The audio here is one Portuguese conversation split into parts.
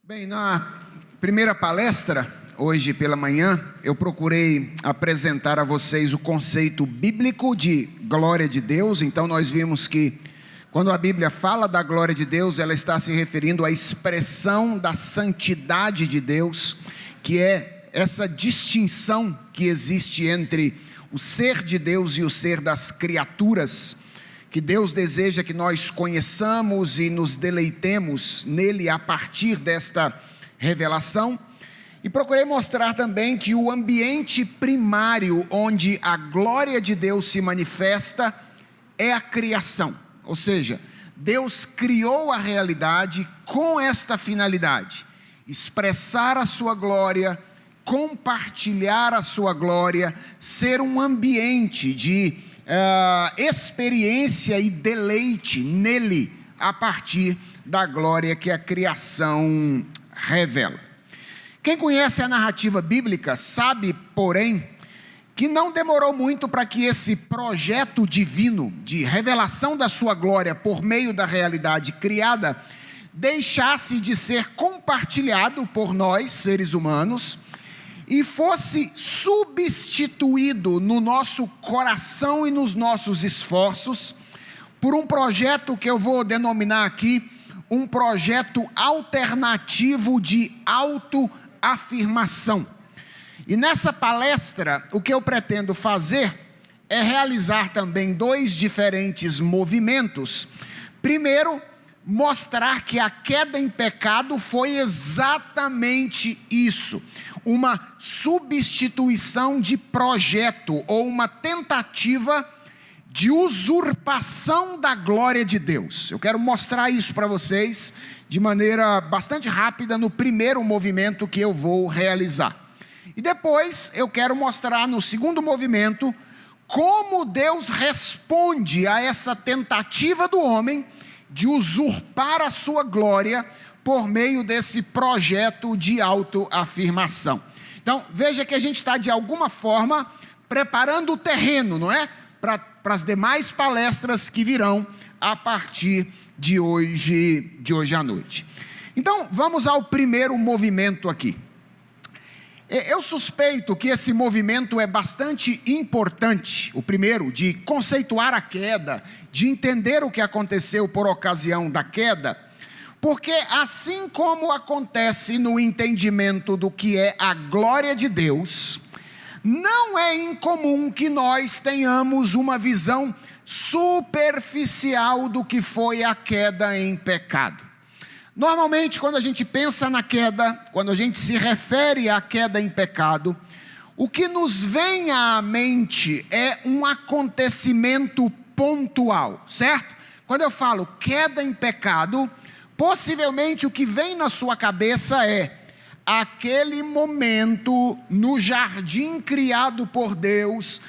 Bem, na primeira palestra, hoje pela manhã, eu procurei apresentar a vocês o conceito bíblico de glória de Deus. Então nós vimos que quando a Bíblia fala da glória de Deus, ela está se referindo à expressão da santidade de Deus, que é essa distinção que existe entre o ser de Deus e o ser das criaturas, que Deus deseja que nós conheçamos e nos deleitemos nele a partir desta revelação. E procurei mostrar também que o ambiente primário onde a glória de Deus se manifesta é a criação. Ou seja, Deus criou a realidade com esta finalidade: expressar a sua glória, compartilhar a sua glória, ser um ambiente de experiência e deleite nele, a partir da glória que a criação revela. Quem conhece a narrativa bíblica sabe, porém, que não demorou muito para que esse projeto divino de revelação da sua glória por meio da realidade criada deixasse de ser compartilhado por nós, seres humanos, e fosse substituído no nosso coração e nos nossos esforços por um projeto que eu vou denominar aqui um projeto alternativo de autoafirmação. E nessa palestra, o que eu pretendo fazer é realizar também dois diferentes movimentos. Primeiro, mostrar que a queda em pecado foi exatamente isso: uma substituição de projeto ou uma tentativa de usurpação da glória de Deus. Eu quero mostrar isso para vocês de maneira bastante rápida no primeiro movimento que eu vou realizar. E depois eu quero mostrar no segundo movimento como Deus responde a essa tentativa do homem de usurpar a sua glória por meio desse projeto de autoafirmação. Então, veja que a gente está, de alguma forma, preparando o terreno, não é? Para as demais palestras que virão a partir de hoje à noite. Então, vamos ao primeiro movimento aqui. Eu suspeito que esse movimento é bastante importante, o primeiro, de conceituar a queda, de entender o que aconteceu por ocasião da queda, porque assim como acontece no entendimento do que é a glória de Deus, não é incomum que nós tenhamos uma visão superficial do que foi a queda em pecado. Normalmente, quando a gente pensa na queda, quando a gente se refere à queda em pecado, o que nos vem à mente é um acontecimento pontual, certo? Quando eu falo queda em pecado, possivelmente o que vem na sua cabeça é aquele momento no jardim criado por Deus,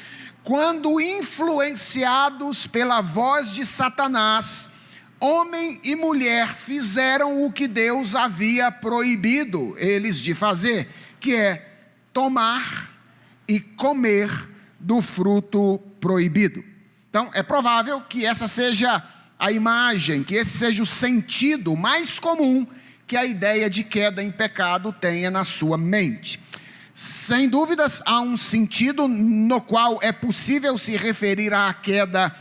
quando influenciados pela voz de Satanás, homem e mulher fizeram o que Deus havia proibido eles de fazer, que é tomar e comer do fruto proibido. Então, é provável que essa seja a imagem, que esse seja o sentido mais comum que a ideia de queda em pecado tenha na sua mente. Sem dúvidas, há um sentido no qual é possível se referir à queda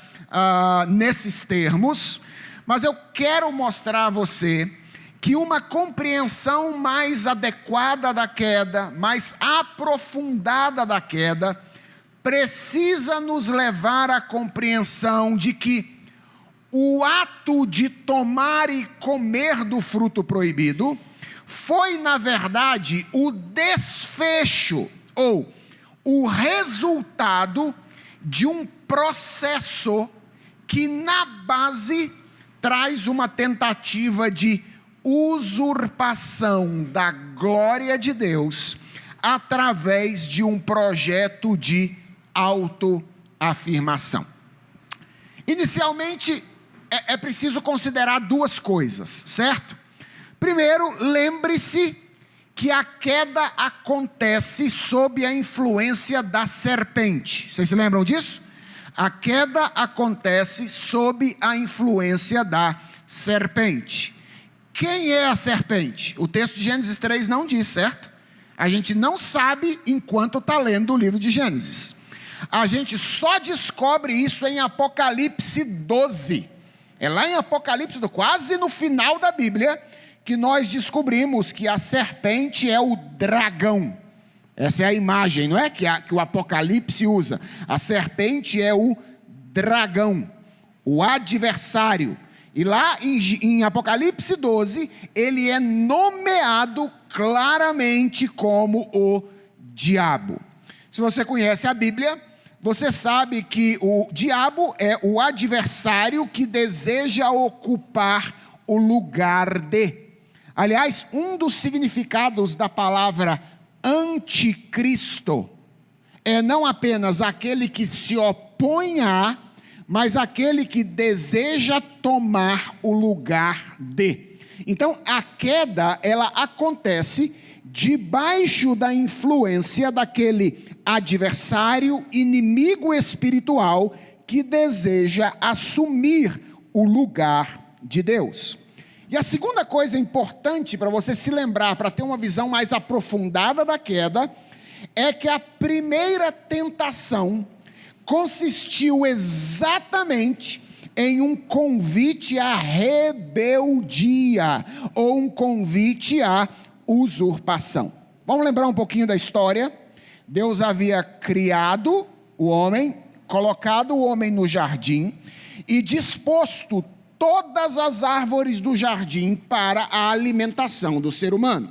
nesses termos, mas eu quero mostrar a você que uma compreensão mais adequada da queda, mais aprofundada da queda, precisa nos levar à compreensão de que o ato de tomar e comer do fruto proibido foi, na verdade, o desfecho ou o resultado de um processo que, na base, traz uma tentativa de usurpação da glória de Deus através de um projeto de autoafirmação. Inicialmente, é preciso considerar duas coisas, certo? Primeiro, lembre-se que a queda acontece sob a influência da serpente. Vocês se lembram disso? A queda acontece sob a influência da serpente. quem é a serpente? O texto de Gênesis 3 não diz, certo? A gente não sabe enquanto está lendo o livro de Gênesis. A gente só descobre isso em Apocalipse 12. É lá em Apocalipse, quase no final da Bíblia, que nós descobrimos que a serpente é o dragão. Essa é a imagem, não é? Que o Apocalipse usa. A serpente é o dragão, o adversário. E lá em Apocalipse 12, ele é nomeado claramente como o diabo. Se você conhece a Bíblia, você sabe que o diabo é o adversário que deseja ocupar o lugar de. Aliás, um dos significados da palavra anticristo é não apenas aquele que se opõe a, mas aquele que deseja tomar o lugar de. Então, a queda, ela acontece debaixo da influência daquele adversário, inimigo espiritual, que deseja assumir o lugar de Deus. E a segunda coisa importante para você se lembrar, para ter uma visão mais aprofundada da queda, é que a primeira tentação consistiu exatamente em um convite à rebeldia, ou um convite à usurpação. Vamos lembrar um pouquinho da história. Deus havia criado o homem, colocado o homem no jardim, e disposto todas as árvores do jardim para a alimentação do ser humano.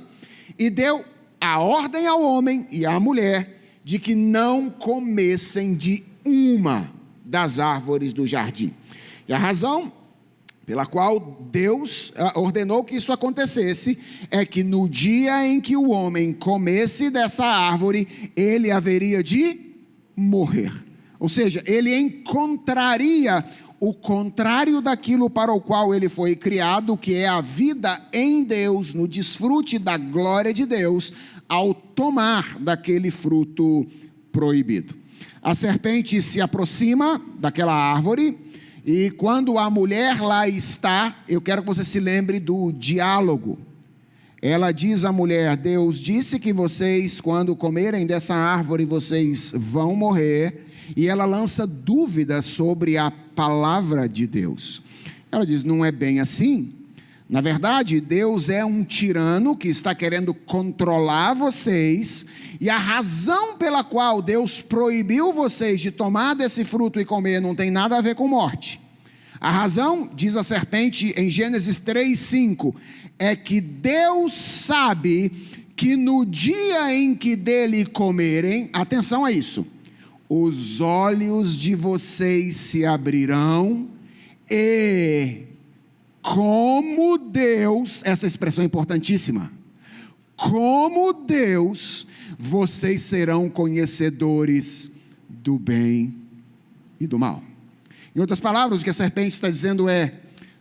E deu a ordem ao homem e à mulher de que não comessem de uma das árvores do jardim. E a razão pela qual Deus ordenou que isso acontecesse é que no dia em que o homem comesse dessa árvore, ele haveria de morrer. Ou seja, ele encontraria o contrário daquilo para o qual ele foi criado, que é a vida em Deus, no desfrute da glória de Deus, ao tomar daquele fruto proibido. A serpente se aproxima daquela árvore, e quando a mulher lá está, eu quero que você se lembre do diálogo. Ela diz à mulher: Deus disse que vocês, quando comerem dessa árvore, vocês vão morrer. E ela lança dúvidas sobre a palavra de Deus. Ela diz: não é bem assim. Na verdade, Deus é um tirano que está querendo controlar vocês, e a razão pela qual Deus proibiu vocês de tomar desse fruto e comer não tem nada a ver com morte. A razão, diz a serpente em Gênesis 3:5, é que Deus sabe que no dia em que dele comerem, atenção a isso, os olhos de vocês se abrirão e como Deus, essa expressão é importantíssima, como Deus, vocês serão conhecedores do bem e do mal. Em outras palavras, o que a serpente está dizendo é: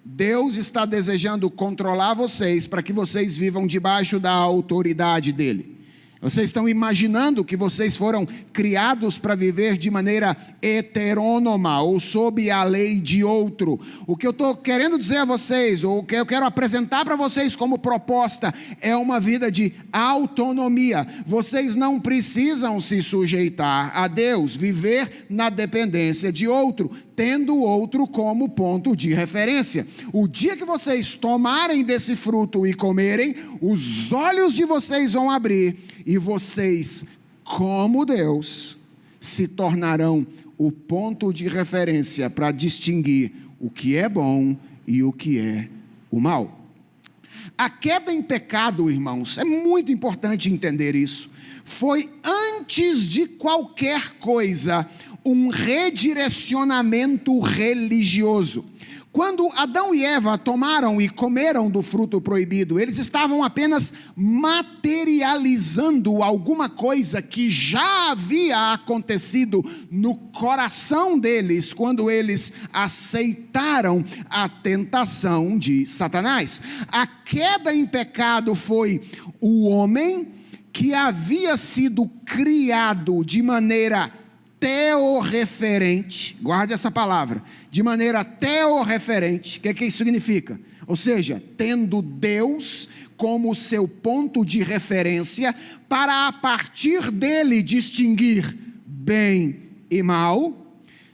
Deus está desejando controlar vocês para que vocês vivam debaixo da autoridade dele. Vocês estão imaginando que vocês foram criados para viver de maneira heterônoma ou sob a lei de outro. O que eu estou querendo dizer a vocês, ou o que eu quero apresentar para vocês como proposta, é uma vida de autonomia. Vocês não precisam se sujeitar a Deus, viver na dependência de outro, tendo o outro como ponto de referência. O dia que vocês tomarem desse fruto e comerem, os olhos de vocês vão abrir, e vocês, como Deus, se tornarão o ponto de referência para distinguir o que é bom e o que é o mal. A queda em pecado, irmãos, é muito importante entender isso. Foi antes de qualquer coisa um redirecionamento religioso. Quando Adão e Eva tomaram e comeram do fruto proibido, eles estavam apenas materializando alguma coisa que já havia acontecido no coração deles, quando eles aceitaram a tentação de Satanás. A queda em pecado foi o homem que havia sido criado de maneira teorreferente, guarde essa palavra, de maneira teorreferente. O que isso significa? ou seja, tendo Deus como seu ponto de referência, para a partir dele distinguir bem e mal,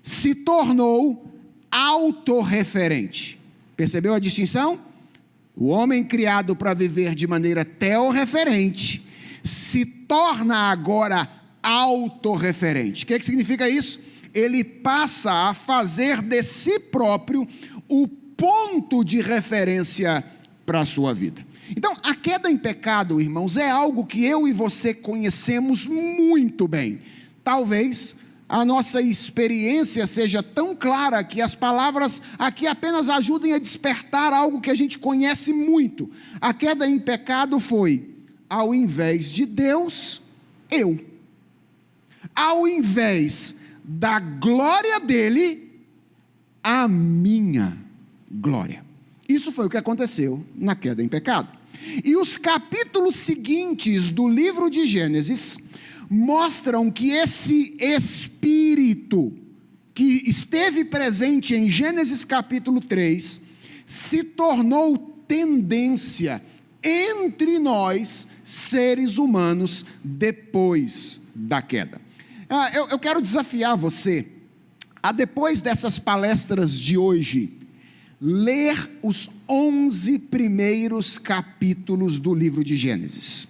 se tornou autorreferente. Percebeu a distinção? O homem criado para viver de maneira teorreferente se torna agora autorreferente. O que significa isso? Ele passa a fazer de si próprio o ponto de referência para a sua vida. Então, a queda em pecado, irmãos, é algo que eu e você conhecemos muito bem. Talvez a nossa experiência seja tão clara que as palavras aqui apenas ajudem a despertar algo que a gente conhece muito. A queda em pecado foi, ao invés de Deus, eu. Ao invés da glória dele, a minha glória. Isso foi o que aconteceu na queda em pecado. E os capítulos seguintes do livro de Gênesis mostram que esse espírito que esteve presente em Gênesis capítulo 3 se tornou tendência entre nós, seres humanos, depois da queda. Eu quero desafiar você a, depois dessas palestras de hoje, ler os 11 primeiros capítulos do livro de Gênesis.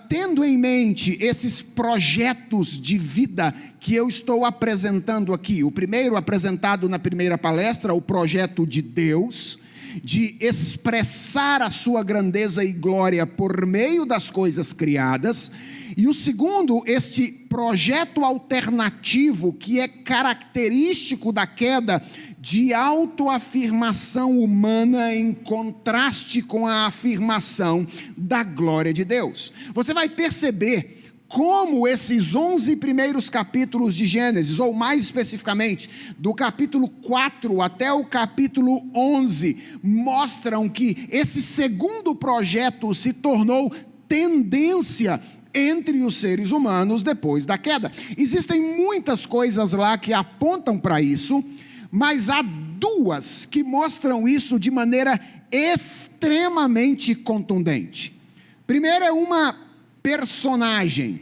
Tendo em mente esses projetos de vida que eu estou apresentando aqui, o primeiro apresentado na primeira palestra, o projeto de Deus, de expressar a sua grandeza e glória por meio das coisas criadas, e o segundo, este projeto alternativo que é característico da queda, de autoafirmação humana em contraste com a afirmação da glória de Deus. Você vai perceber como esses 11 primeiros capítulos de Gênesis, ou mais especificamente, do capítulo 4 até o capítulo 11, mostram que esse segundo projeto se tornou tendência entre os seres humanos depois da queda. Existem muitas coisas lá que apontam para isso, mas há duas que mostram isso de maneira extremamente contundente. Primeiro é uma personagem,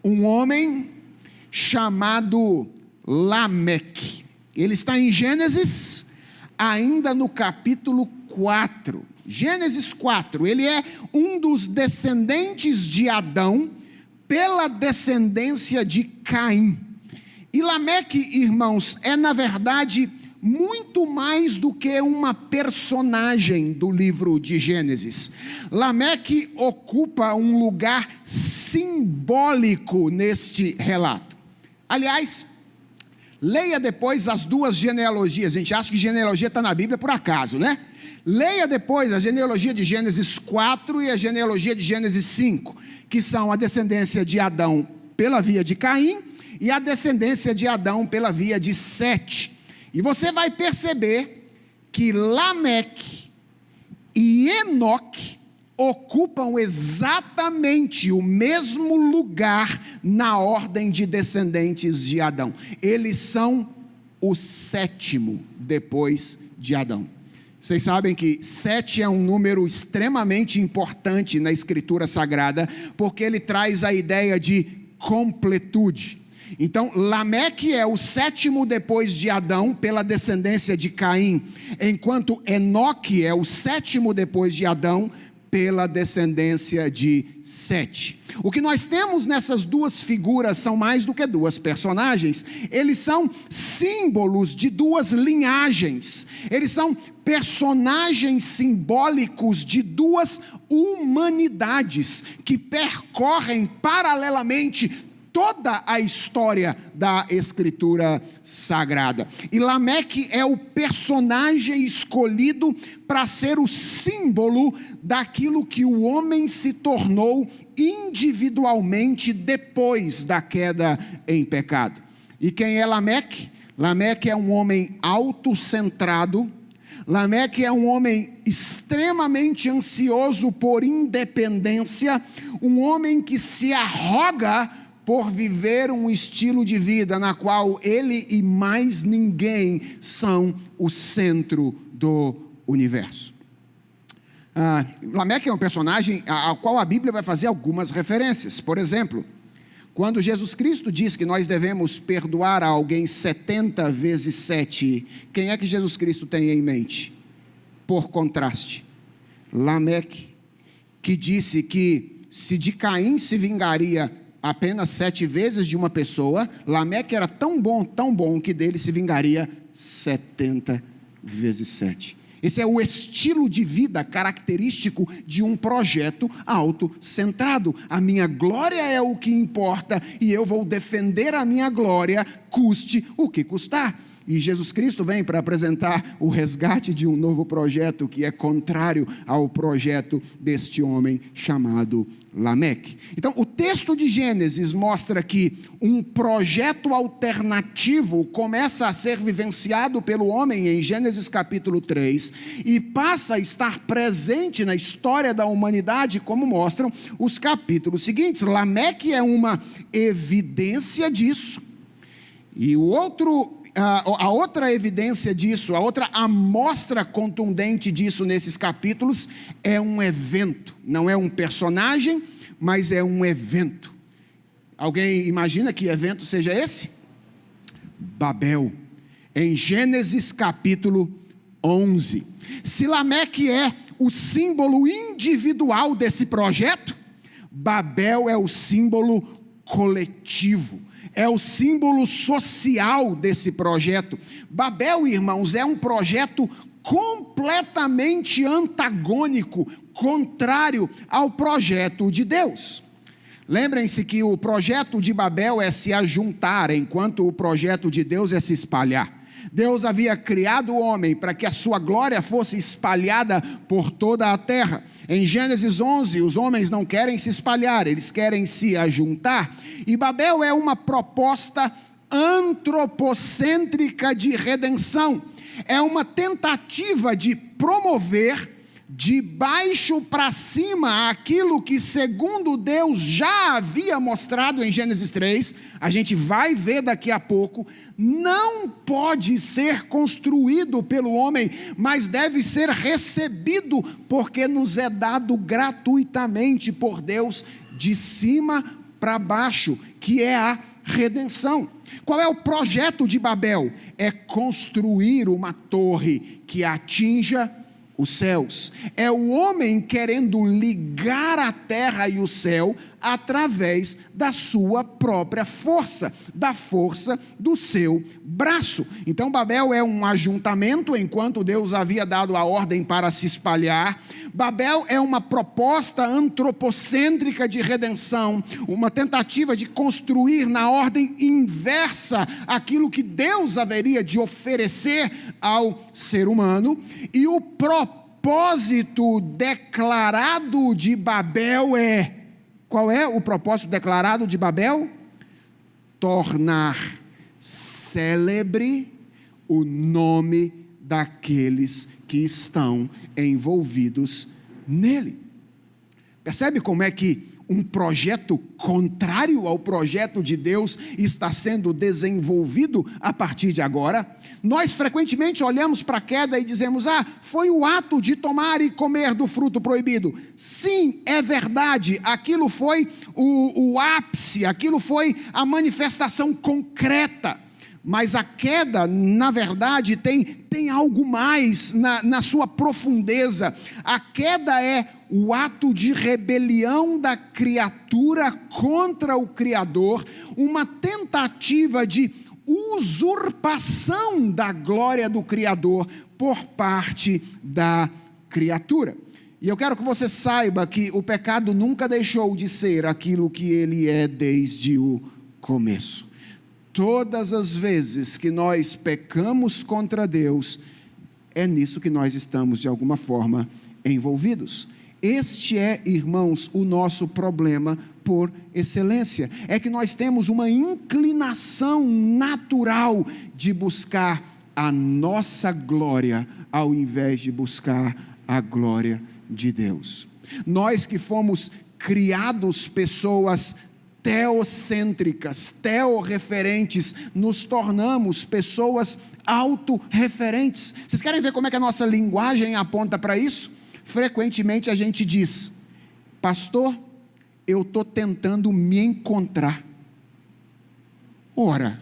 um homem chamado Lameque. Ele está em Gênesis, ainda no capítulo 4. Gênesis 4, ele é um dos descendentes de Adão pela descendência de Caim. E Lameque, irmãos, é na verdade muito mais do que uma personagem do livro de Gênesis. Lameque ocupa um lugar simbólico neste relato. Aliás, leia depois as duas genealogias. A gente acha que genealogia está na Bíblia por acaso, né? Leia depois a genealogia de Gênesis 4 e a genealogia de Gênesis 5, que são a descendência de Adão pela via de Caim e a descendência de Adão pela via de Sete. E você vai perceber que Lameque e Enoque ocupam exatamente o mesmo lugar na ordem de descendentes de Adão. Eles são o sétimo depois de Adão. Vocês sabem que 7 é um número extremamente importante na Escritura Sagrada, porque ele traz a ideia de completude. Então, Lameque é o sétimo depois de Adão, pela descendência de Caim, enquanto Enoque é o sétimo depois de Adão, pela descendência de Sete. O que nós temos nessas duas figuras são mais do que duas personagens, eles são símbolos de duas linhagens, eles são personagens simbólicos de duas humanidades que percorrem paralelamente toda a história da Escritura Sagrada. E Lameque é o personagem escolhido para ser o símbolo daquilo que o homem se tornou individualmente depois da queda em pecado. E quem é Lameque? Lameque é um homem autocentrado. Lameque é um homem extremamente ansioso por independência, um homem que se arroga por viver um estilo de vida na qual ele e mais ninguém são o centro do universo. Lameque é um personagem ao qual a Bíblia vai fazer algumas referências. Por exemplo, quando Jesus Cristo diz que nós devemos perdoar a alguém 70 vezes 7, quem é que Jesus Cristo tem em mente? Por contraste, Lameque, que disse que se de Caim se vingaria apenas 7 vezes de uma pessoa, Lameque era tão bom, que dele se vingaria 70 vezes 7. Esse é o estilo de vida característico de um projeto autocentrado. A minha glória é o que importa e eu vou defender a minha glória, custe o que custar. E Jesus Cristo vem para apresentar o resgate de um novo projeto que é contrário ao projeto deste homem chamado Lameque. Então, o texto de Gênesis mostra que um projeto alternativo começa a ser vivenciado pelo homem em Gênesis capítulo 3 e passa a estar presente na história da humanidade, como mostram os capítulos seguintes. Lameque é uma evidência disso. E a outra evidência disso, a outra amostra contundente disso nesses capítulos é um evento. Não é um personagem, mas é um evento. Alguém imagina que evento seja esse? Babel. Em Gênesis capítulo 11. Se Lameque é o símbolo individual desse projeto, Babel é o símbolo coletivo. É o símbolo social desse projeto. Babel, irmãos, é um projeto completamente antagônico, contrário ao projeto de Deus. Lembrem-se que o projeto de Babel é se ajuntar, enquanto o projeto de Deus é se espalhar. Deus havia criado o homem para que a sua glória fosse espalhada por toda a terra. Em Gênesis 11, os homens não querem se espalhar, eles querem se ajuntar. E Babel é uma proposta antropocêntrica de redenção. É uma tentativa de promover de baixo para cima aquilo que, segundo Deus já havia mostrado em Gênesis 3, a gente vai ver daqui a pouco, não pode ser construído pelo homem, mas deve ser recebido, porque nos é dado gratuitamente por Deus, de cima para baixo, que é a redenção. Qual é o projeto de Babel? É construir uma torre que atinja os céus. É o homem querendo ligar a terra e o céu através da sua própria força, da força do seu braço. Então Babel é um ajuntamento, enquanto Deus havia dado a ordem para se espalhar. Babel é uma proposta antropocêntrica de redenção, uma tentativa de construir na ordem inversa aquilo que Deus haveria de oferecer ao ser humano. E o propósito declarado de Babel é... Qual é o propósito declarado de Babel? Tornar célebre o nome daqueles que estão envolvidos nele. Percebe como é que um projeto contrário ao projeto de Deus está sendo desenvolvido a partir de agora? Nós frequentemente olhamos para a queda e dizemos: foi o ato de tomar e comer do fruto proibido. Sim, é verdade, aquilo foi o ápice, aquilo foi a manifestação concreta. Mas a queda, na verdade, tem algo mais na sua profundeza. A queda é o ato de rebelião da criatura contra o Criador, uma tentativa de usurpação da glória do Criador por parte da criatura. E eu quero que você saiba que o pecado nunca deixou de ser aquilo que ele é desde o começo. Todas as vezes que nós pecamos contra Deus, é nisso que nós estamos, de alguma forma, envolvidos. Este é, irmãos, o nosso problema por excelência. É que nós temos uma inclinação natural de buscar a nossa glória, ao invés de buscar a glória de Deus. Nós que fomos criados pessoas teocêntricas, teorreferentes, nos tornamos pessoas autorreferentes. Vocês querem ver como é que a nossa linguagem aponta para isso? Frequentemente a gente diz: pastor, eu estou tentando me encontrar. Ora,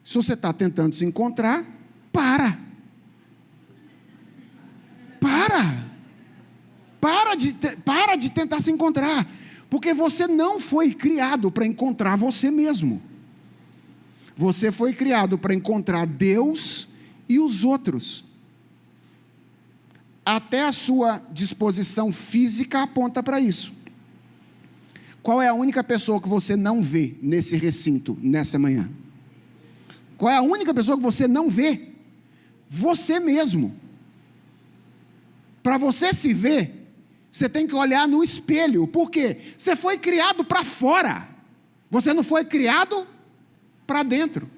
se você está tentando se encontrar, para de tentar se encontrar, porque você não foi criado para encontrar você mesmo. Você foi criado para encontrar Deus e os outros. Até a sua disposição física aponta para isso. Qual é a única pessoa que você não vê nesse recinto, nessa manhã? Qual é a única pessoa que você não vê? Você mesmo. Para você se ver, você tem que olhar no espelho. Por quê? Você foi criado para fora. Você não foi criado para dentro.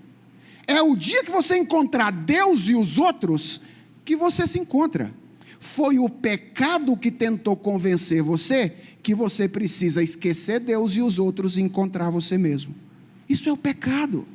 É o dia que você encontrar Deus e os outros que você se encontra. Foi o pecado que tentou convencer você que você precisa esquecer Deus e os outros e encontrar você mesmo. Isso é o pecado.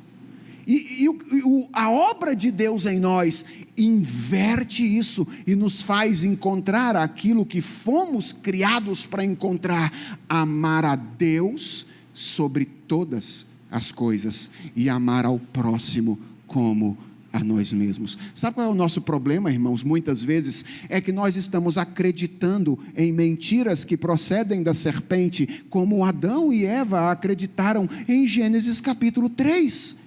A obra de Deus em nós inverte isso e nos faz encontrar aquilo que fomos criados para encontrar: amar a Deus sobre todas as coisas e amar ao próximo como a nós mesmos. Sabe qual é o nosso problema, irmãos? Muitas vezes é que nós estamos acreditando em mentiras que procedem da serpente, como Adão e Eva acreditaram em Gênesis capítulo 3.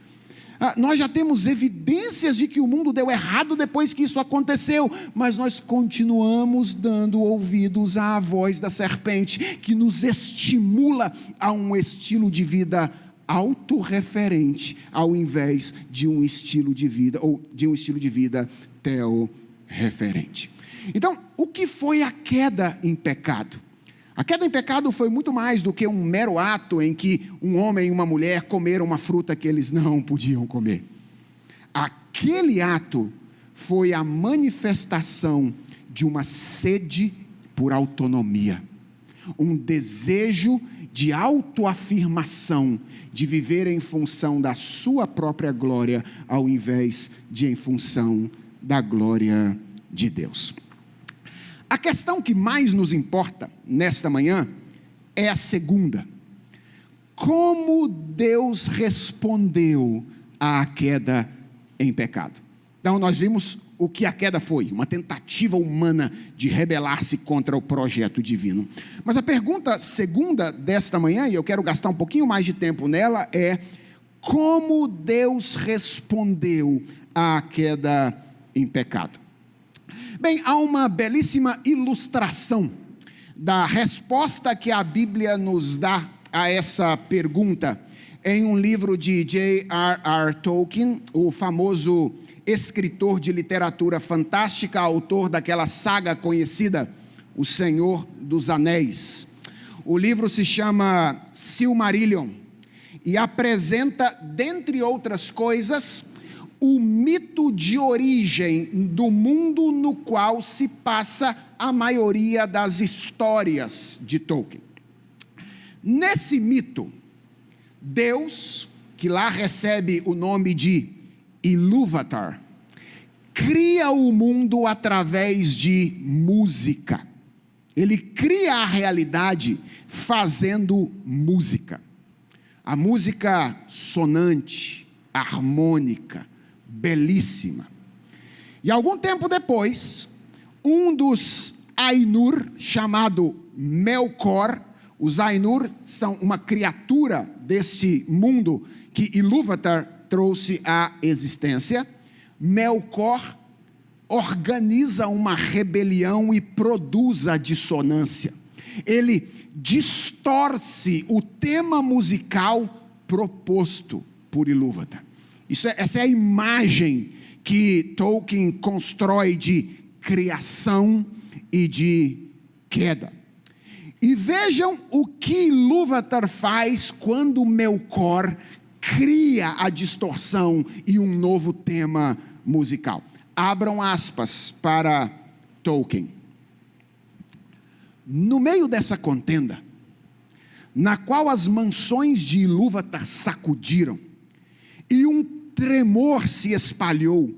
Nós já temos evidências de que o mundo deu errado depois que isso aconteceu, mas nós continuamos dando ouvidos à voz da serpente, que nos estimula a um estilo de vida autorreferente, ao invés de um estilo de vida, ou de um estilo de vida teorreferente. Então, o que foi a queda em pecado? A queda em pecado foi muito mais do que um mero ato em que um homem e uma mulher comeram uma fruta que eles não podiam comer. Aquele ato foi a manifestação de uma sede por autonomia, um desejo de autoafirmação, de viver em função da sua própria glória, ao invés de em função da glória de Deus. A questão que mais nos importa nesta manhã é a segunda: como Deus respondeu à queda em pecado. Então nós vimos o que a queda foi: uma tentativa humana de rebelar-se contra o projeto divino. Mas a pergunta segunda desta manhã, e eu quero gastar um pouquinho mais de tempo nela, é: como Deus respondeu à queda em pecado? Bem, há uma belíssima ilustração da resposta que a Bíblia nos dá a essa pergunta em um livro de J.R.R. Tolkien, o famoso escritor de literatura fantástica, autor daquela saga conhecida, O Senhor dos Anéis. O livro se chama Silmarillion e apresenta, dentre outras coisas, o mito de origem do mundo no qual se passa a maioria das histórias de Tolkien. Nesse mito, Deus, que lá recebe o nome de Ilúvatar, cria o mundo através de música. Ele cria a realidade fazendo música. A música sonante, harmônica, belíssima. E algum tempo depois, um dos Ainur, chamado Melkor, os Ainur são uma criatura deste mundo que Ilúvatar trouxe à existência. Melkor organiza uma rebelião e produz a dissonância. Ele distorce o tema musical proposto por Ilúvatar. Essa é a imagem que Tolkien constrói de criação e de queda. E vejam o que Ilúvatar faz quando Melkor cria a distorção e um novo tema musical. Abram aspas para Tolkien. No meio dessa contenda, na qual as mansões de Ilúvatar sacudiram, e um tremor se espalhou,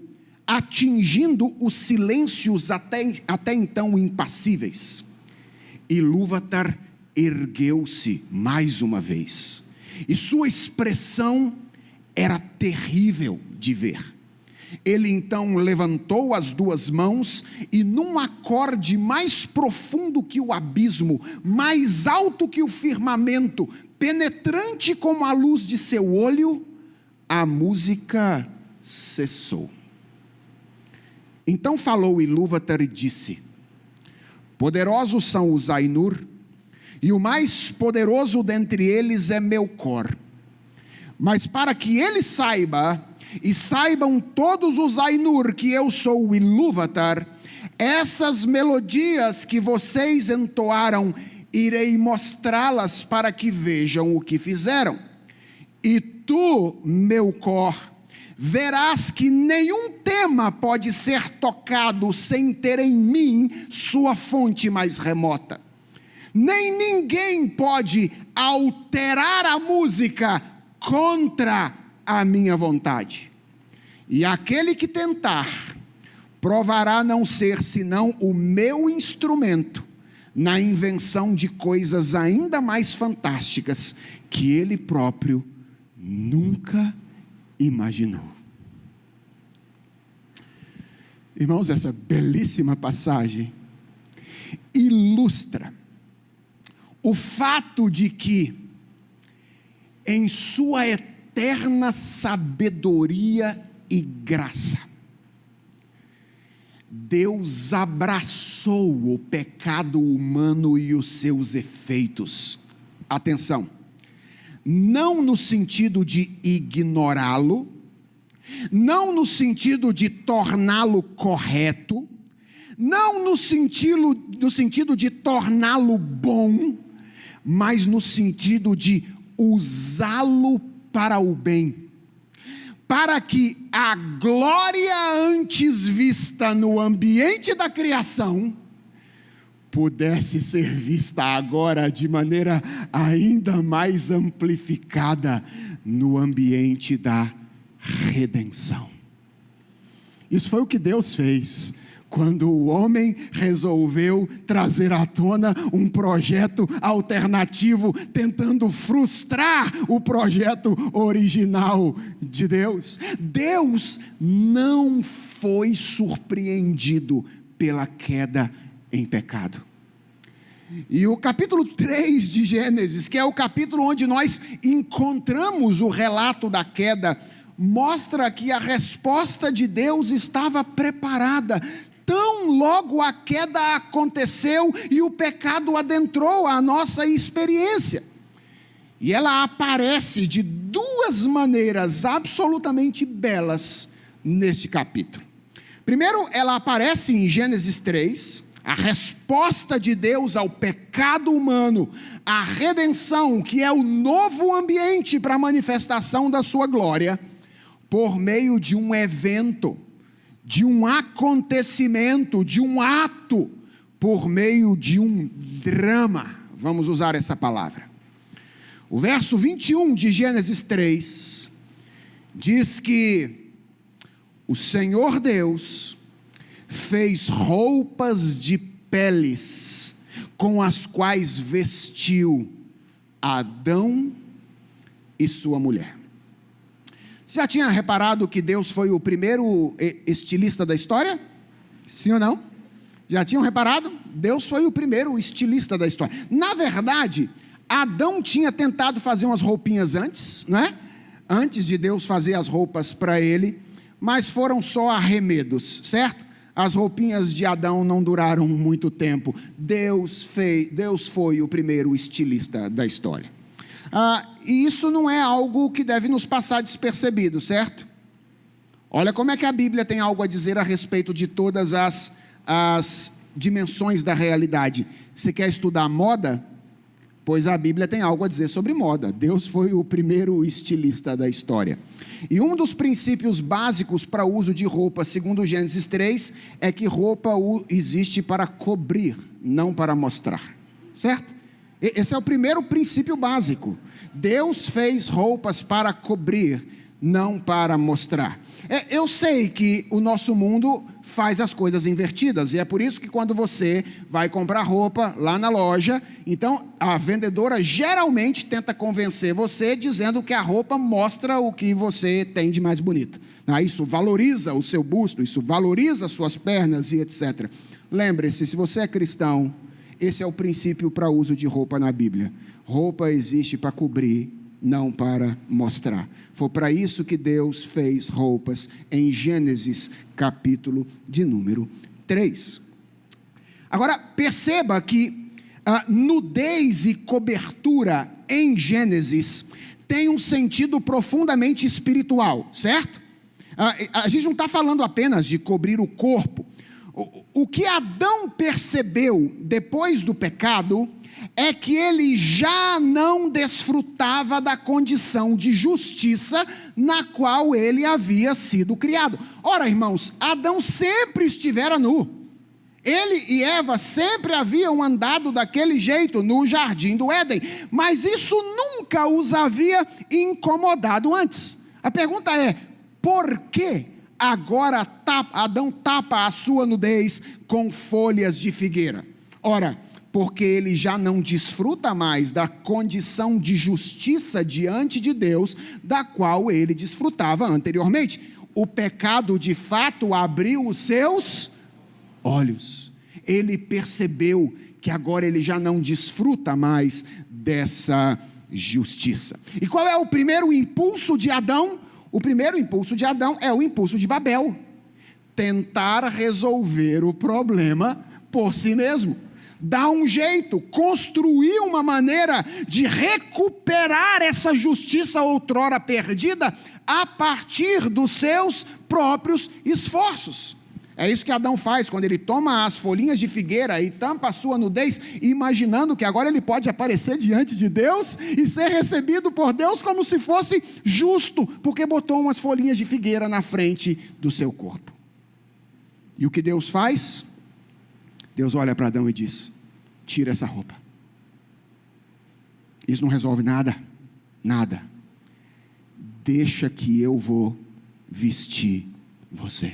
atingindo os silêncios até então impassíveis. Ilúvatar ergueu-se mais uma vez, e sua expressão era terrível de ver. Ele então levantou as duas mãos e, num acorde mais profundo que o abismo, mais alto que o firmamento, penetrante como a luz de seu olho, a música cessou. Então falou Ilúvatar e disse: poderosos são os Ainur, e o mais poderoso dentre eles é Melcor. Mas para que ele saiba, e saibam todos os Ainur que eu sou o Ilúvatar, essas melodias que vocês entoaram, irei mostrá-las para que vejam o que fizeram. E tu, Melcor, verás que nenhum tema pode ser tocado sem ter em mim sua fonte mais remota. Nem ninguém pode alterar a música contra a minha vontade. E aquele que tentar, provará não ser senão o meu instrumento na invenção de coisas ainda mais fantásticas que ele próprio nunca imaginou. Irmãos, essa belíssima passagem ilustra o fato de que, em sua eterna sabedoria e graça, Deus abraçou o pecado humano e os seus efeitos. Atenção, não no sentido de ignorá-lo, não no sentido de torná-lo correto, não no sentido de torná-lo bom, mas no sentido de usá-lo para o bem, para que a glória antes vista no ambiente da criação pudesse ser vista agora de maneira ainda mais amplificada no ambiente da redenção. Isso foi o que Deus fez quando o homem resolveu trazer à tona um projeto alternativo, tentando frustrar o projeto original de Deus. Deus não foi surpreendido pela queda em pecado. E o capítulo 3 de Gênesis, que é o capítulo onde nós encontramos o relato da queda, mostra que a resposta de Deus estava preparada. Tão logo a queda aconteceu e o pecado adentrou a nossa experiência. E ela aparece de duas maneiras absolutamente belas neste capítulo. Primeiro, ela aparece em Gênesis 3, a resposta de Deus ao pecado humano, a redenção, que é o novo ambiente para a manifestação da sua glória, por meio de um evento, de um acontecimento, de um ato, por meio de um drama. Vamos usar essa palavra. O verso 21 de Gênesis 3 diz que o Senhor Deus fez roupas de peles com as quais vestiu Adão e sua mulher. Você já tinha reparado que Deus foi o primeiro estilista da história? Sim ou não? Já tinham reparado? Deus foi o primeiro estilista da história. Na verdade, Adão tinha tentado fazer umas roupinhas antes, não é? Antes de Deus fazer as roupas para ele, mas foram só arremedos, certo? As roupinhas de Adão não duraram muito tempo. Deus foi o primeiro estilista da história. E isso não é algo que deve nos passar despercebido, certo? Olha como é que a Bíblia tem algo a dizer a respeito de todas as dimensões da realidade. Você quer estudar moda? Pois a Bíblia tem algo a dizer sobre moda. Deus foi o primeiro estilista da história. E um dos princípios básicos para o uso de roupa, segundo Gênesis 3, é que roupa existe para cobrir, não para mostrar, certo? Esse é o primeiro princípio básico. Deus fez roupas para cobrir, não para mostrar. Eu sei que o nosso mundo faz as coisas invertidas, e é por isso que quando você vai comprar roupa lá na loja, então a vendedora geralmente tenta convencer você dizendo que a roupa mostra o que você tem de mais bonito. Isso valoriza o seu busto, isso valoriza as suas pernas e etc. Lembre-se, se você é cristão, esse é o princípio para uso de roupa na Bíblia. Roupa existe para cobrir, não para mostrar. Foi para isso que Deus fez roupas em Gênesis, capítulo de número 3. Agora, perceba que nudez e cobertura em Gênesis tem um sentido profundamente espiritual, certo? A gente não está falando apenas de cobrir o corpo. O que Adão percebeu depois do pecado é que ele já não desfrutava da condição de justiça na qual ele havia sido criado. Ora, irmãos, Adão sempre estivera nu. Ele e Eva sempre haviam andado daquele jeito no jardim do Éden, mas isso nunca os havia incomodado antes. A pergunta é: por que agora Adão tapa a sua nudez com folhas de figueira? Ora, porque ele já não desfruta mais da condição de justiça diante de Deus, da qual ele desfrutava anteriormente. O pecado de fato abriu os seus olhos. Ele percebeu que agora ele já não desfruta mais dessa justiça. E qual é o primeiro impulso de Adão? O primeiro impulso de Adão é o impulso de Babel. Tentar resolver o problema por si mesmo. Dar um jeito, construir uma maneira de recuperar essa justiça outrora perdida a partir dos seus próprios esforços. É isso que Adão faz quando ele toma as folhinhas de figueira e tampa a sua nudez, imaginando que agora ele pode aparecer diante de Deus e ser recebido por Deus como se fosse justo, porque botou umas folhinhas de figueira na frente do seu corpo. E o que Deus faz? Deus olha para Adão e diz: tira essa roupa. Isso não resolve nada, nada. Deixa que eu vou vestir você.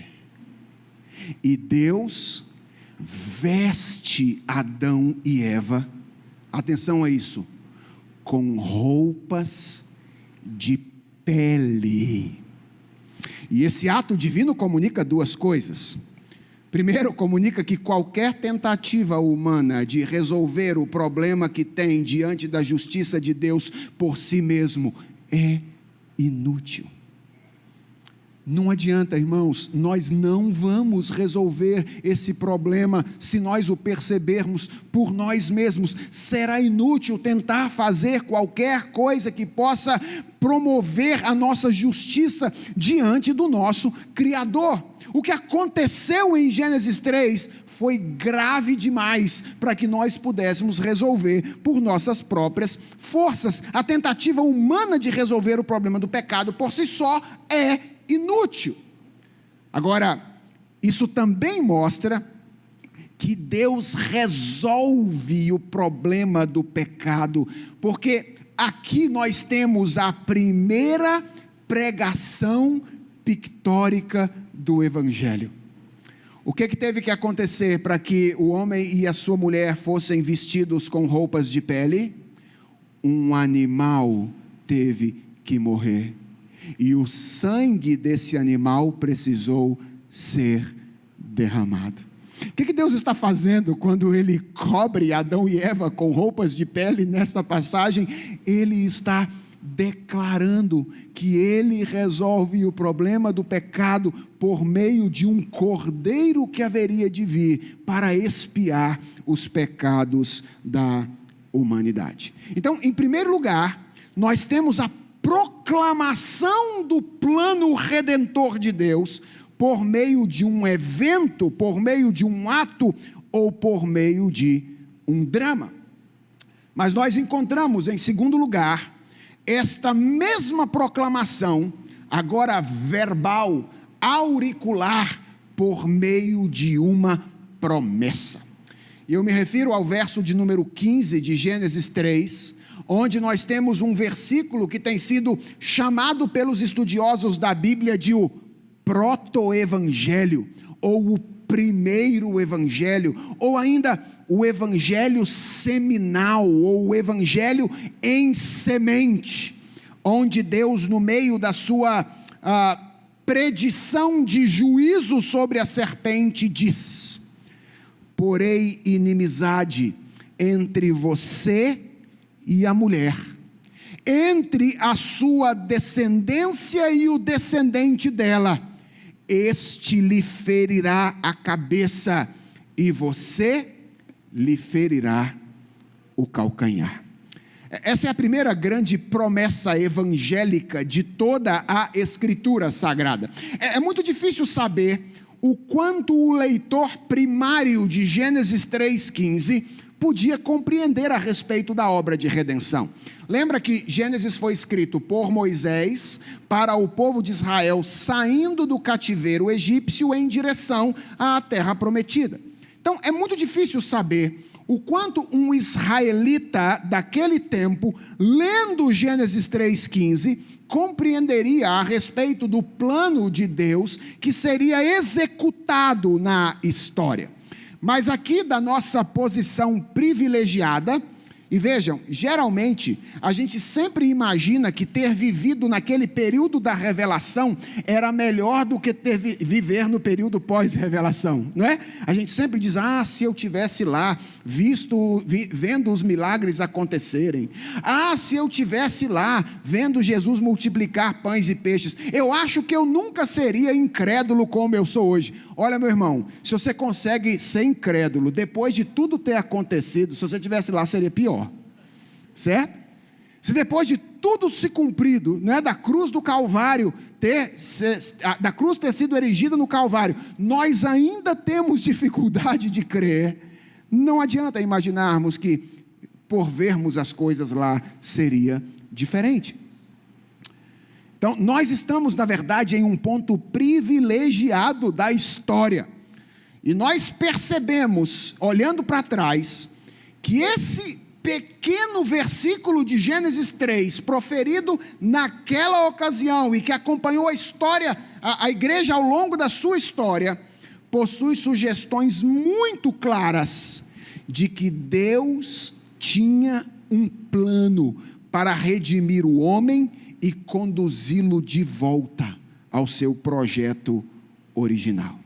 E Deus veste Adão e Eva, atenção a isso, com roupas de pele. E esse ato divino comunica duas coisas. Primeiro, comunica que qualquer tentativa humana de resolver o problema que tem diante da justiça de Deus por si mesmo é inútil. Não adianta, irmãos, nós não vamos resolver esse problema se nós o percebermos por nós mesmos. Será inútil tentar fazer qualquer coisa que possa promover a nossa justiça diante do nosso Criador. O que aconteceu em Gênesis 3 foi grave demais para que nós pudéssemos resolver por nossas próprias forças. A tentativa humana de resolver o problema do pecado por si só é inútil. Agora, isso também mostra que Deus resolve o problema do pecado, porque aqui nós temos a primeira pregação pictórica do Evangelho. O que teve que acontecer para que o homem e a sua mulher fossem vestidos com roupas de pele? Um animal teve que morrer. E o sangue desse animal precisou ser derramado. O que Deus está fazendo quando Ele cobre Adão e Eva com roupas de pele nesta passagem? Ele está declarando que Ele resolve o problema do pecado por meio de um cordeiro que haveria de vir para expiar os pecados da humanidade. Então, em primeiro lugar, nós temos a proclamação do plano redentor de Deus por meio de um evento, por meio de um ato ou por meio de um drama. Mas nós encontramos, em segundo lugar, esta mesma proclamação, agora verbal, auricular, por meio de uma promessa. E eu me refiro ao verso de número 15 de Gênesis 3, onde nós temos um versículo que tem sido chamado pelos estudiosos da Bíblia de o proto-evangelho, ou o primeiro evangelho, ou ainda o evangelho seminal, ou o evangelho em semente, onde Deus, no meio da sua predição de juízo sobre a serpente, diz: porém inimizade entre você e a mulher, entre a sua descendência e o descendente dela, este lhe ferirá a cabeça e você lhe ferirá o calcanhar. Essa é a primeira grande promessa evangélica de toda a Escritura Sagrada. É muito difícil saber o quanto o leitor primário de Gênesis 3,15 podia compreender a respeito da obra de redenção. Lembra que Gênesis foi escrito por Moisés para o povo de Israel saindo do cativeiro egípcio em direção à terra prometida. Então é muito difícil saber o quanto um israelita daquele tempo, lendo Gênesis 3,15, compreenderia a respeito do plano de Deus que seria executado na história. Mas aqui, da nossa posição privilegiada, e vejam, geralmente a gente sempre imagina que ter vivido naquele período da revelação era melhor do que viver no período pós-revelação, não é? A gente sempre diz: se eu tivesse lá vendo os milagres acontecerem, se eu tivesse lá vendo Jesus multiplicar pães e peixes, eu acho que eu nunca seria incrédulo como eu sou hoje. Olha, meu irmão, se você consegue ser incrédulo depois de tudo ter acontecido, se você estivesse lá seria pior, certo? Se depois de tudo se cumprido, né, da cruz do Calvário, da cruz ter sido erigida no Calvário, nós ainda temos dificuldade de crer, não adianta imaginarmos que por vermos as coisas lá seria diferente. Então, nós estamos, na verdade, em um ponto privilegiado da história. E nós percebemos, olhando para trás, que esse pequeno versículo de Gênesis 3, proferido naquela ocasião e que acompanhou a história, a igreja ao longo da sua história, possui sugestões muito claras de que Deus tinha um plano para redimir o homem e conduzi-lo de volta ao seu projeto original.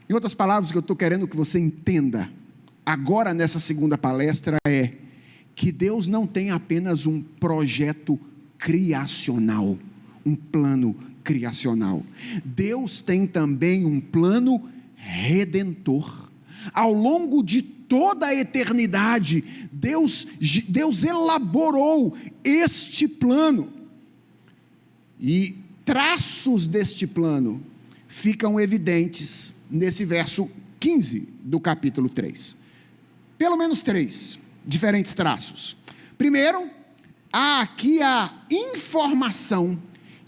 Em outras palavras, o que eu estou querendo que você entenda agora nessa segunda palestra é que Deus não tem apenas um projeto criacional, um plano criacional. Deus tem também um plano redentor. Ao longo de toda a eternidade, Deus elaborou este plano. E traços deste plano ficam evidentes nesse verso 15 do capítulo 3. Pelo menos 3 diferentes traços. Primeiro, há aqui a informação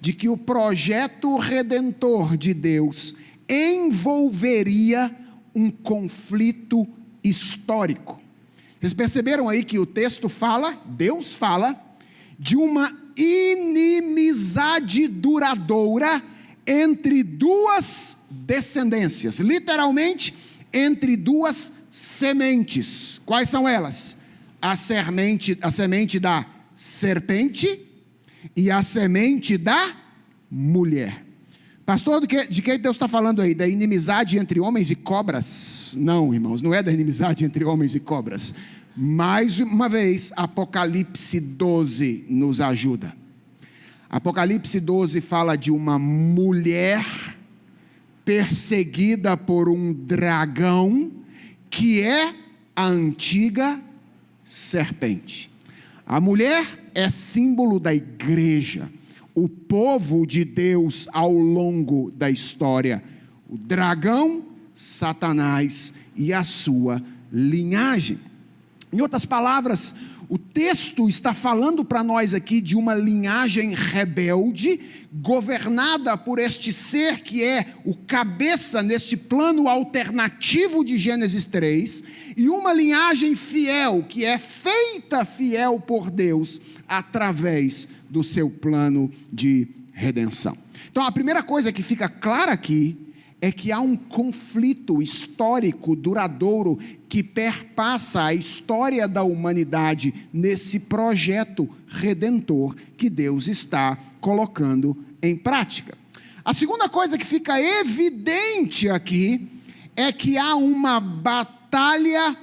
de que o projeto redentor de Deus envolveria um conflito histórico. Vocês perceberam aí que o texto fala, Deus fala, de uma inimizade duradoura entre duas descendências, literalmente, entre duas sementes. Quais são elas? A semente da serpente e a semente da mulher. Pastor, de que Deus está falando aí? Da inimizade entre homens e cobras? Não, irmãos, não é da inimizade entre homens e cobras. Mais uma vez, Apocalipse 12 nos ajuda. Apocalipse 12 fala de uma mulher perseguida por um dragão, que é a antiga serpente. A mulher é símbolo da igreja, o povo de Deus ao longo da história. O dragão, Satanás e a sua linhagem. Em outras palavras, O texto está falando para nós aqui de uma linhagem rebelde, governada por este ser que é o cabeça neste plano alternativo de Gênesis 3, e uma linhagem fiel, que é feita fiel por Deus, através do seu plano de redenção. Então, a primeira coisa que fica clara aqui é que há um conflito histórico duradouro que perpassa a história da humanidade nesse projeto redentor que Deus está colocando em prática. A segunda coisa que fica evidente aqui é que há uma batalha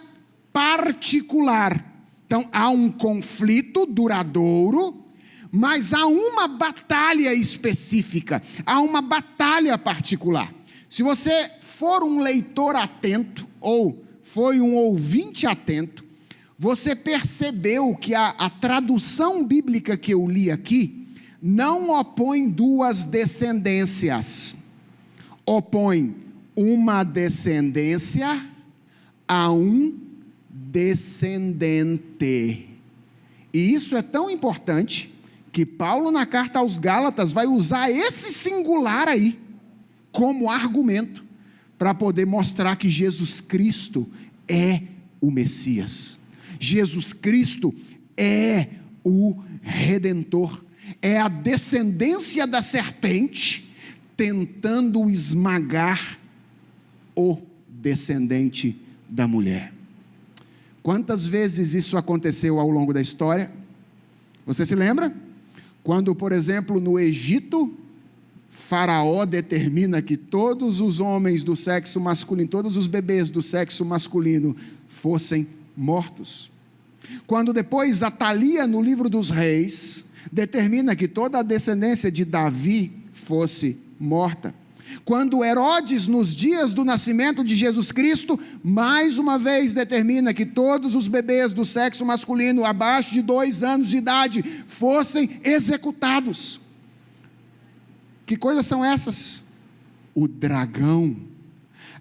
particular. Então, há um conflito duradouro, mas há uma batalha específica, há uma batalha particular. Se você for um leitor atento, ou foi um ouvinte atento, você percebeu que a tradução bíblica que eu li aqui, não opõe duas descendências, opõe uma descendência a um descendente. E isso é tão importante, que Paulo na carta aos Gálatas vai usar esse singular aí, como argumento, para poder mostrar que Jesus Cristo é o Messias. Jesus Cristo é o Redentor, é a descendência da serpente, tentando esmagar o descendente da mulher. Quantas vezes isso aconteceu ao longo da história? Você se lembra? Quando, por exemplo, no Egito, Faraó determina que todos os homens do sexo masculino, todos os bebês do sexo masculino fossem mortos. Quando depois Atalia, no livro dos reis, determina que toda a descendência de Davi fosse morta. Quando Herodes, nos dias do nascimento de Jesus Cristo, mais uma vez determina que todos os bebês do sexo masculino abaixo de 2 anos de idade fossem executados. Que coisas são essas? O dragão,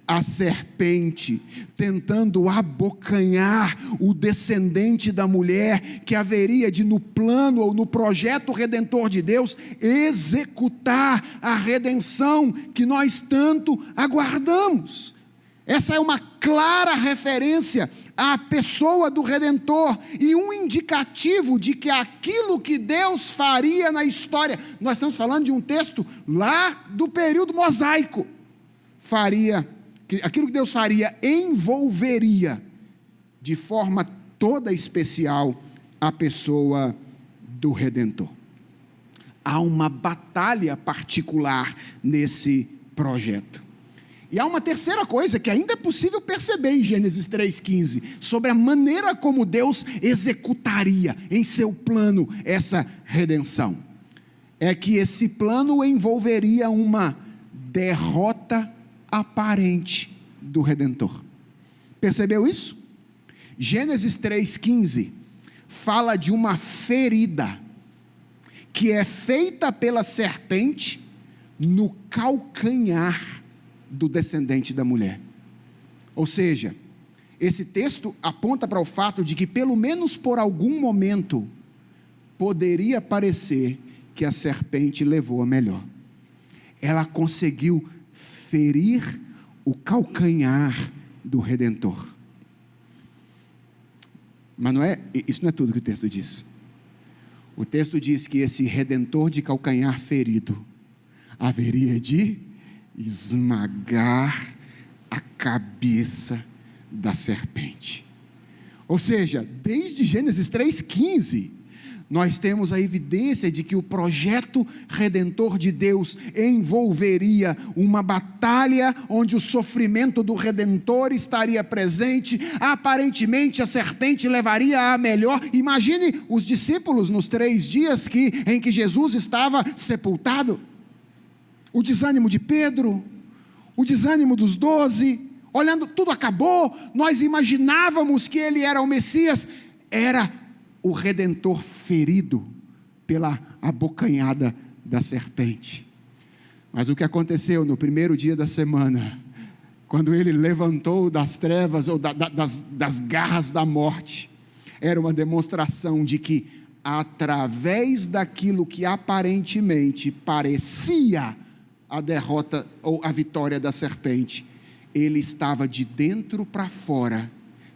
a serpente, tentando abocanhar o descendente da mulher, que haveria de, no plano ou no projeto redentor de Deus, executar a redenção que nós tanto aguardamos. Essa é uma clara referência à pessoa do Redentor e um indicativo de que aquilo que Deus faria na história, nós estamos falando de um texto lá do período mosaico, aquilo que Deus faria envolveria de forma toda especial a pessoa do Redentor. Há uma batalha particular nesse projeto. E há uma terceira coisa que ainda é possível perceber em Gênesis 3,15, sobre a maneira como Deus executaria em seu plano essa redenção. É que esse plano envolveria uma derrota aparente do Redentor. Percebeu isso? Gênesis 3,15 fala de uma ferida que é feita pela serpente no calcanhar do descendente da mulher. Ou seja, esse texto aponta para o fato de que pelo menos por algum momento poderia parecer que a serpente levou a melhor. Ela conseguiu ferir o calcanhar do Redentor. Mas isso não é tudo que o texto diz. O texto diz que esse Redentor de calcanhar ferido haveria de esmagar a cabeça da serpente. Ou seja, desde Gênesis 3,15, nós temos a evidência de que o projeto redentor de Deus envolveria uma batalha onde o sofrimento do Redentor estaria presente. Aparentemente a serpente levaria a melhor. Imagine os discípulos nos 3 dias em que Jesus estava sepultado. O desânimo de Pedro, o desânimo dos 12, olhando, tudo acabou, nós imaginávamos que ele era o Messias, era o Redentor ferido pela abocanhada da serpente. Mas o que aconteceu no primeiro dia da semana, quando ele levantou das trevas, ou das garras da morte, era uma demonstração de que, através daquilo que aparentemente parecia a derrota ou a vitória da serpente, ele estava de dentro para fora,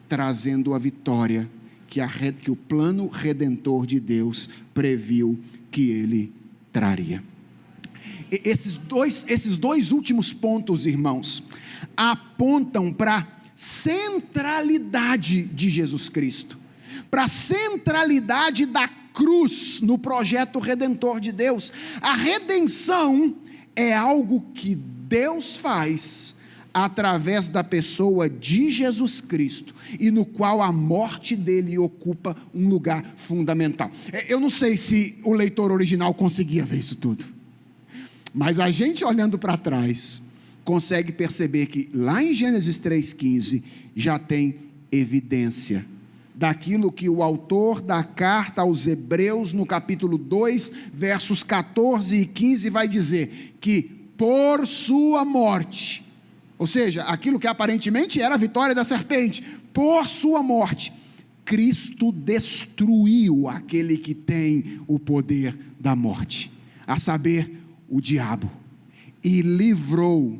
trazendo a vitória que o plano redentor de Deus previu que ele traria. Esses dois últimos pontos, irmãos, apontam para a centralidade de Jesus Cristo, para a centralidade da cruz no projeto redentor de Deus. A redenção é algo que Deus faz através da pessoa de Jesus Cristo, e no qual a morte dele ocupa um lugar fundamental. Eu não sei se o leitor original conseguia ver isso tudo, mas a gente olhando para trás, consegue perceber que lá em Gênesis 3,15, já tem evidência daquilo que o autor da carta aos Hebreus, no capítulo 2, versos 14 e 15, vai dizer que por sua morte, ou seja, aquilo que aparentemente era a vitória da serpente, por sua morte, Cristo destruiu aquele que tem o poder da morte, a saber, o diabo, e livrou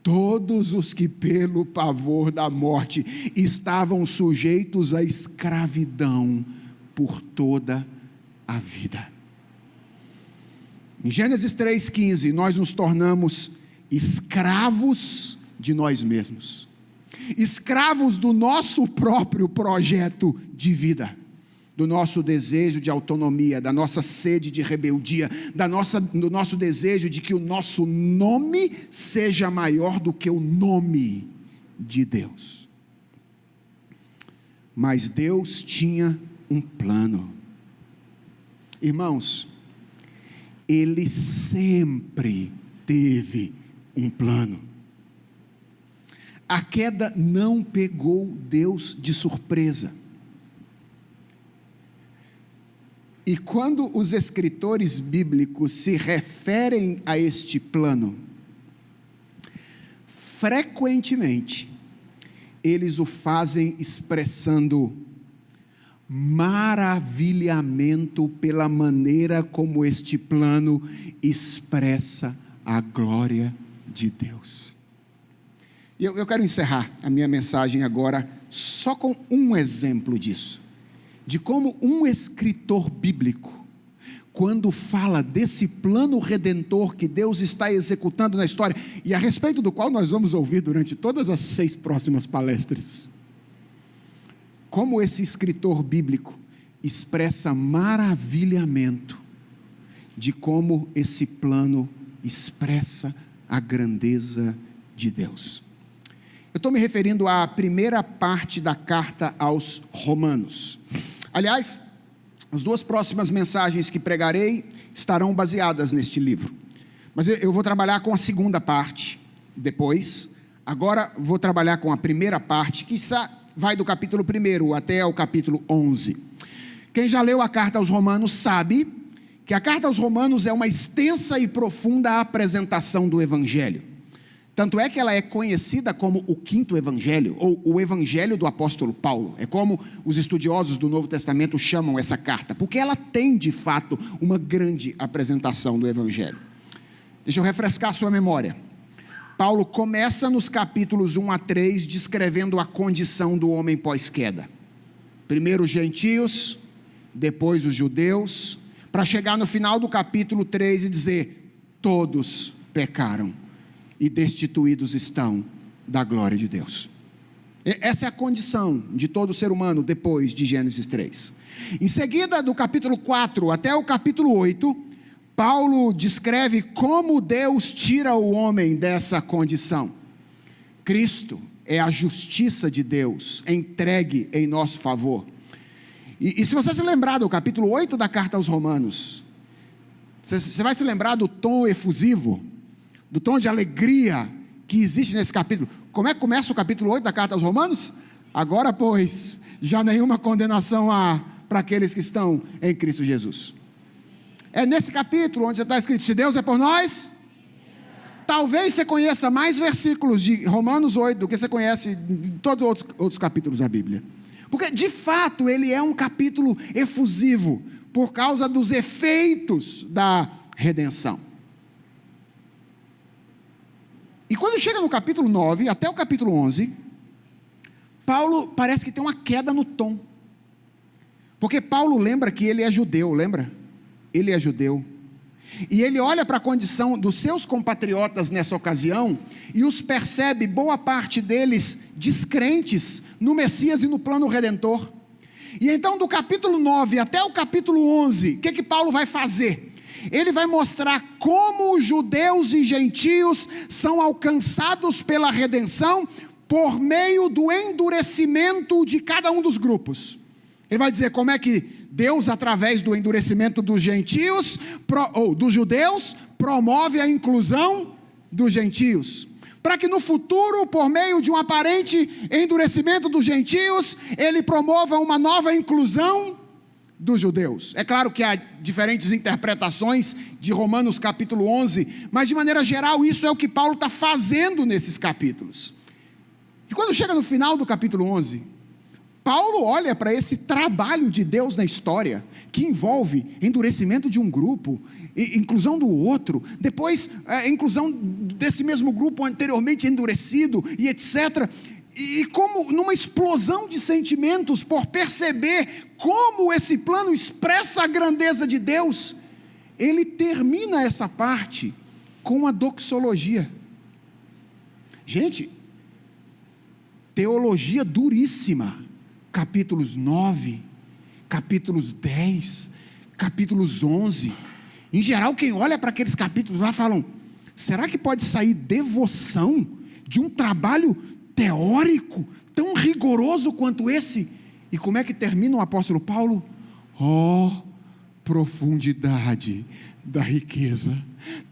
todos os que pelo pavor da morte estavam sujeitos à escravidão por toda a vida. Em Gênesis 3,15, nós nos tornamos escravos de nós mesmos, escravos do nosso próprio projeto de vida, do nosso desejo de autonomia, da nossa sede de rebeldia, do nosso desejo de que o nosso nome seja maior do que o nome de Deus. Mas Deus tinha um plano. Irmãos, Ele sempre teve um plano. A queda não pegou Deus de surpresa. E quando os escritores bíblicos se referem a este plano, frequentemente, eles o fazem expressando maravilhamento pela maneira como este plano expressa a glória de Deus. E eu quero encerrar a minha mensagem agora só com um exemplo disso, de como um escritor bíblico, quando fala desse plano redentor que Deus está executando na história, e a respeito do qual nós vamos ouvir durante todas as 6 próximas palestras, como esse escritor bíblico expressa maravilhamento de como esse plano expressa a grandeza de Deus. Eu estou me referindo à primeira parte da carta aos Romanos. Aliás, as 2 próximas mensagens que pregarei estarão baseadas neste livro, mas eu vou trabalhar com a segunda parte depois. Agora vou trabalhar com a primeira parte, que vai do capítulo 1 até o capítulo 11. Quem já leu a carta aos Romanos sabe que a carta aos Romanos é uma extensa e profunda apresentação do Evangelho. Tanto é que ela é conhecida como o 5º Evangelho, ou o Evangelho do apóstolo Paulo. É como os estudiosos do Novo Testamento chamam essa carta, porque ela tem, de fato, uma grande apresentação do Evangelho. Deixa eu refrescar a sua memória. Paulo começa nos capítulos 1 a 3, descrevendo a condição do homem pós-queda. Primeiro os gentios, depois os judeus, para chegar no final do capítulo 3 e dizer: todos pecaram e destituídos estão da glória de Deus. Essa é a condição de todo ser humano depois de Gênesis 3. Em seguida, do capítulo 4 até o capítulo 8, Paulo descreve como Deus tira o homem dessa condição. Cristo é a justiça de Deus entregue em nosso favor. E se você se lembrar do capítulo 8 da carta aos Romanos, você vai se lembrar do tom efusivo, do tom de alegria que existe nesse capítulo. Como é que começa o capítulo 8 da carta aos Romanos? Agora, pois, já nenhuma condenação há para aqueles que estão em Cristo Jesus. É nesse capítulo onde está escrito: se Deus é por nós, talvez você conheça mais versículos de Romanos 8 do que você conhece em todos os outros capítulos da Bíblia. Porque, de fato, ele é um capítulo efusivo, por causa dos efeitos da redenção. E quando chega no capítulo 9, até o capítulo 11, Paulo parece que tem uma queda no tom. Porque Paulo lembra que ele é judeu, lembra? Ele é judeu. E ele olha para a condição dos seus compatriotas nessa ocasião e os percebe, boa parte deles, descrentes no Messias e no plano redentor. E então do capítulo 9 até o capítulo 11, o que Paulo vai fazer? Ele vai mostrar como os judeus e gentios são alcançados pela redenção por meio do endurecimento de cada um dos grupos. Ele vai dizer como é que Deus, através do endurecimento dos gentios, ou dos judeus, promove a inclusão dos gentios. Para que no futuro, por meio de um aparente endurecimento dos gentios, ele promova uma nova inclusão dos judeus. É claro que há diferentes interpretações de Romanos capítulo 11, mas de maneira geral isso é o que Paulo está fazendo nesses capítulos. E quando chega no final do capítulo 11, Paulo olha para esse trabalho de Deus na história, que envolve endurecimento de um grupo, inclusão do outro, depois inclusão desse mesmo grupo anteriormente endurecido, e etc., e como numa explosão de sentimentos por perceber como esse plano expressa a grandeza de Deus, ele termina essa parte com uma doxologia. Gente, teologia duríssima. Capítulos 9, capítulos 10, capítulos 11. Em geral, quem olha para aqueles capítulos lá falam: será que pode sair devoção de um trabalho teórico tão rigoroso quanto esse? E como é que termina o apóstolo Paulo? Profundidade da riqueza,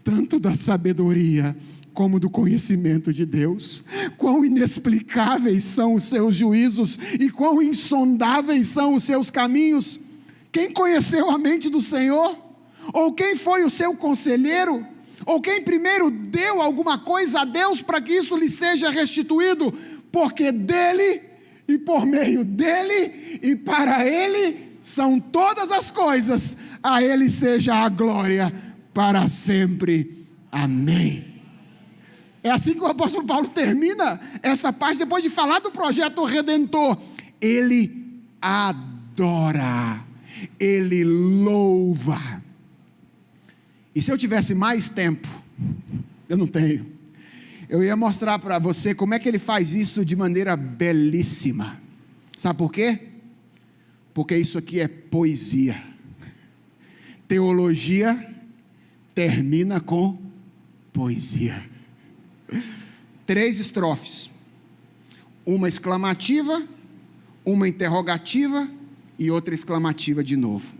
tanto da sabedoria como do conhecimento de Deus. Quão inexplicáveis são os seus juízos e quão insondáveis são os seus caminhos. Quem conheceu a mente do Senhor? Ou quem foi o seu conselheiro? Ou quem primeiro deu alguma coisa a Deus para que isso lhe seja restituído? Porque dele, e por meio dele, e para ele, são todas as coisas. A ele seja a glória para sempre. Amém. É assim que o apóstolo Paulo termina essa parte, depois de falar do projeto redentor. Ele adora, ele louva. E se eu tivesse mais tempo, eu não tenho, eu ia mostrar para você como é que ele faz isso de maneira belíssima. Sabe por quê? Porque isso aqui é poesia. Teologia termina com poesia. 3 estrofes, uma exclamativa, uma interrogativa e outra exclamativa de novo.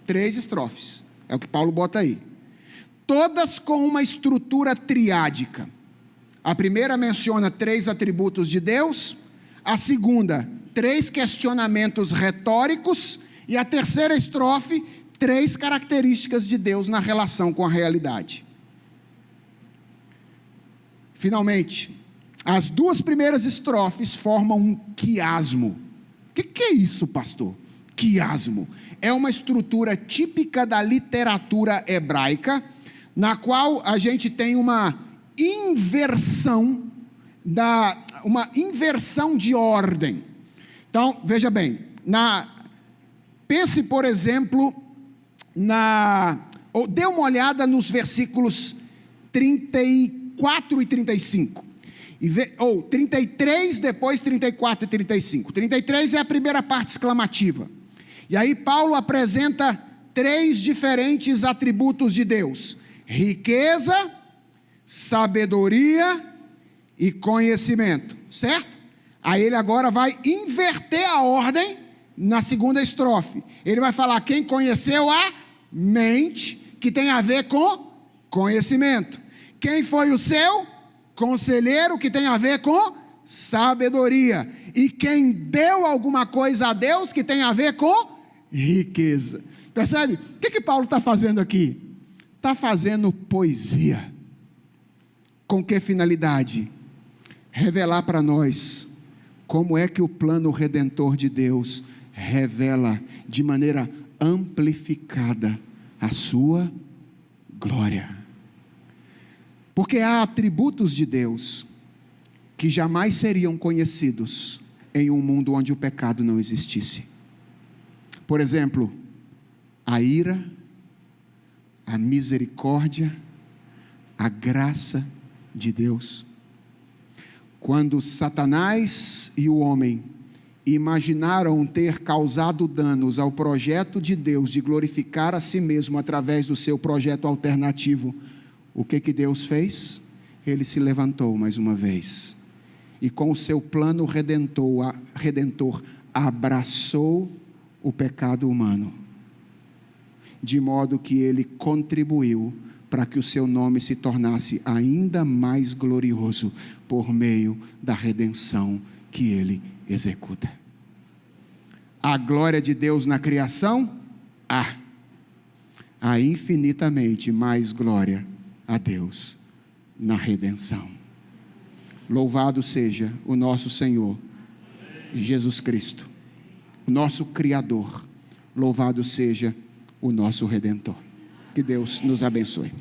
3 estrofes, é o que Paulo bota aí, todas com uma estrutura triádica. A primeira menciona 3 atributos de Deus, a segunda 3 questionamentos retóricos, e a terceira estrofe 3 características de Deus na relação com a realidade. Finalmente, as 2 primeiras estrofes formam um quiasmo. O que é isso, pastor? Quiasmo é uma estrutura típica da literatura hebraica, na qual a gente tem uma inversão de ordem. Então, veja bem, pense, por exemplo, ou dê uma olhada nos versículos 34 e 35, ou 33, depois 34 e 35. 33 é a primeira parte exclamativa, e aí Paulo apresenta 3 diferentes atributos de Deus: riqueza, sabedoria e conhecimento, certo? Aí ele agora vai inverter a ordem na segunda estrofe. Ele vai falar: quem conheceu a mente, que tem a ver com conhecimento. Quem foi o seu conselheiro, que tem a ver com sabedoria. E quem deu alguma coisa a Deus, que tem a ver com riqueza. Percebe? O que Paulo está fazendo aqui? Está fazendo poesia. Com que finalidade? Revelar para nós como é que o plano redentor de Deus revela de maneira amplificada a sua glória. Porque há atributos de Deus que jamais seriam conhecidos em um mundo onde o pecado não existisse. Por exemplo, a ira, a misericórdia, a graça de Deus. Quando Satanás e o homem imaginaram ter causado danos ao projeto de Deus de glorificar a si mesmo através do seu projeto alternativo, o que Deus fez? Ele se levantou mais uma vez e com o seu plano redentor abraçou o pecado humano, de modo que ele contribuiu para que o seu nome se tornasse ainda mais glorioso por meio da redenção que ele executa. A glória de Deus na criação? Há infinitamente mais glória a Deus na redenção. Louvado seja o nosso Senhor Jesus Cristo, o nosso Criador. Louvado seja o nosso Redentor. Que Deus nos abençoe.